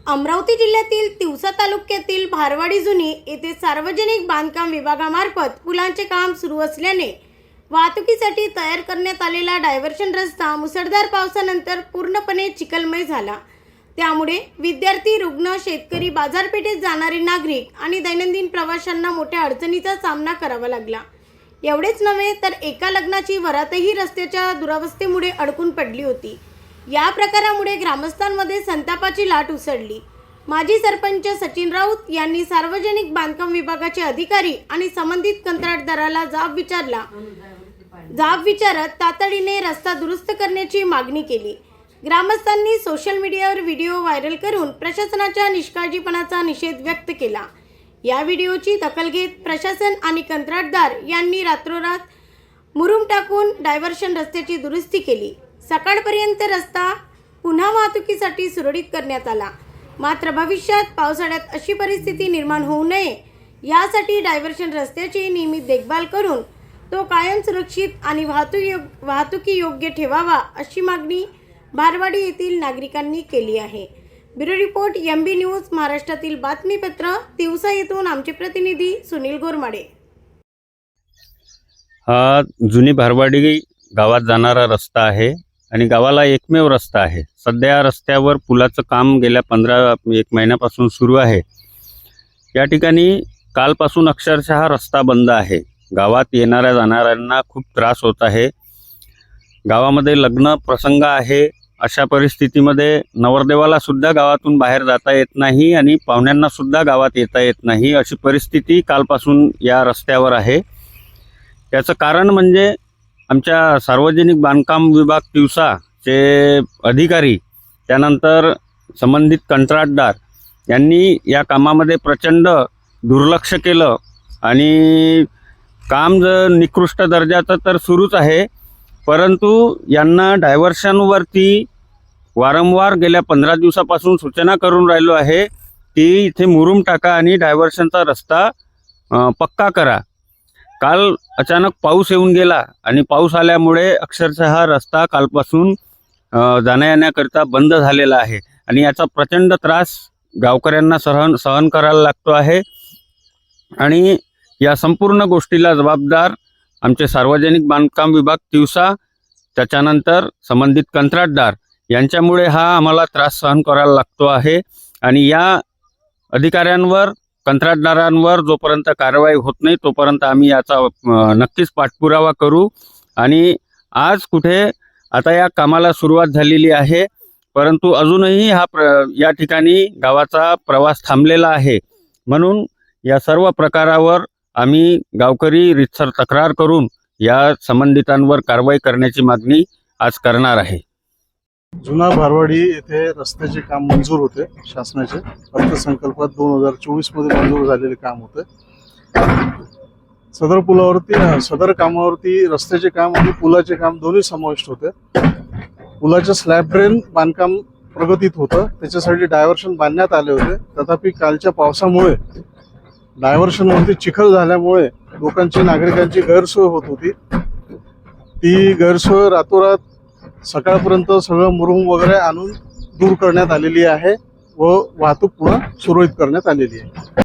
अमरावती जिल्ह्यातील तिवसा तालुक्यातील भारवाडी जुनी येथे सार्वजनिक बांधकाम विभागामार्फत पुलांचे काम सुरू असल्याने वाहतुकीसाठी तयार करण्यात आलेला डायव्हर्शन रस्ता मुसळधार पावसानंतर पूर्णपणे चिखलमय झाला। त्यामुळे विद्यार्थी, रुग्ण, शेतकरी, बाजारपेठेत जाणारे नागरिक आणि दैनंदिन प्रवाशांना मोठ्या अडचणीचा सामना करावा लागला। एवढेच नव्हे तर एका लग्नाची वरातही रस्त्याच्या दुरावस्थेमुळे अडकून पडली होती। या प्रकारामुळे ग्रामस्थांमध्ये संतापाची लाट उसळली। माजी सरपंच सचिन राऊत यांनी सार्वजनिक बांधकाम विभागाचे अधिकारी आणि संबंधित कंत्राटदाराला जाब विचारत तातडीने रस्ता दुरुस्त करण्याची मागणी केली। ग्रामस्थांनी सोशल मीडियावर व्हिडिओ व्हायरल करून प्रशासनाच्या निष्काळजीपणाचा निषेध व्यक्त केला। या व्हिडिओची दखल घेत प्रशासन आणि कंत्राटदार यांनी रात्रोरात मुरुम टाकून डायव्हर्शन रस्त्याची दुरुस्ती केली। सकाळपर्यंत रस्ता पुन्हा वाहतुकीसाठी सुरळीत करण्यात आला। मात्र भविष्यात पावसाळ्यात अशी परिस्थिती निर्माण होऊ नये यासाठी डायव्हर्शन रस्त्याची नियमित देखभाल करून तो कायम सुरक्षित आणि वाहतुकी योग्य ठेवावा अशी मागणी भारवाडी येथील नागरिकांनी केली आहे। ब्युरो रिपोर्ट MB न्यूज महाराष्ट्रातील बातमीपत्र तिवसा येथून आमचे प्रतिनिधी सुनील गोरमाडे। हा जुनी भारवाडी गावात जाणारा रस्ता आहे आणि गावाला एकमेव रस्ता आहे। सध्या रस्त्यावर पुलाचं काम गेल्या 15 महिन्यापासून सुरू आहे। या ठिकाणी कालपासून अक्षरशः हा रस्ता बंद आहे। गावात येणाऱ्या जाणाऱ्यांना खूप त्रास होत आहे। गावामध्ये लग्न प्रसंग आहे, अशा परिस्थितीमध्ये नवरदेवाला सुद्धा गावातून बाहेर जाता येत नाही आणि पाहुण्यांना सुद्धा गावात येता येत नाही, अशी परिस्थिती कालपासून या रस्त्यावर आहे। याचं कारण म्हणजे आमच्या सार्वजनिक बांधकाम विभाग तिवसाचे अधिकारी, त्यानंतर संबंधित कंत्राटदार यांनी या कामामध्ये प्रचंड दुर्लक्ष केलं आणि काम जर निकृष्ट दर्जाचं तर सुरूच आहे, परंतु यांना डायव्हर्शनवरती वारंवार गेल्या 15 दिवसापासून सूचना करून राहिलो आहे की इथे मुरुम टाका आणि डायव्हर्शनचा रस्ता पक्का करा। काल अचानक पाऊस येऊन गेला आणि पाऊस आल्यामुळे अक्षरशः हा रस्ता कालपासून जाण्या येण्याकरिता बंद झालेला आहे आणि याचा प्रचंड त्रास गावकऱ्यांना सहन करायला लागतो आहे। आणि या संपूर्ण गोष्टीला जबाबदार आमचे सार्वजनिक बांधकाम विभाग तिवसा, त्याच्यानंतर संबंधित कंत्राटदार यांच्यामुळे हा आम्हाला त्रास सहन करायला लागतो आहे। आणि या अधिकाऱ्यांवर, कंत्राटदारांवर जोपर्यंत कारवाई होत नाही तोपर्यंत आम्ही याचा नक्कीच पाठपुरावा करू। आणि आज कुठे आता या कामाला सुरुवात झालेली आहे, परंतु अजूनही या ठिकाणी गावाचा प्रवास थांबलेला आहे। म्हणून या सर्व प्रकारावर आम्ही गावकरी रितसर तक्रार करून या संबंधितांवर कारवाई करण्याची मागणी आज करणार आहे। जुना भारवाडी येथे रस्त्याचे काम मंजूर होते, शासनाचे अर्थसंकल्पात 2024 मध्ये मंजूर झालेले काम होते। सदर कामावरती रस्त्याचे काम आणि पुलाचे काम दोन्ही समाविष्ट होते। पुलाचे स्लॅब ड्रेन बांधकाम प्रगतीत होतं, त्याच्यासाठी डायव्हर्शन बांधण्यात आले होते। तथापि कालच्या पावसामुळे डायव्हर्शनवरती चिखल झाल्यामुळे लोकांची, नागरिकांची गैरसोय होत होती। ती गैरसोय रातोरात सकाळपर्यंत सगळं मुरुम वगैरे आणून दूर करण्यात आलेली आहे व वाहतूक पुन्हा सुरळीत करण्यात आलेली आहे।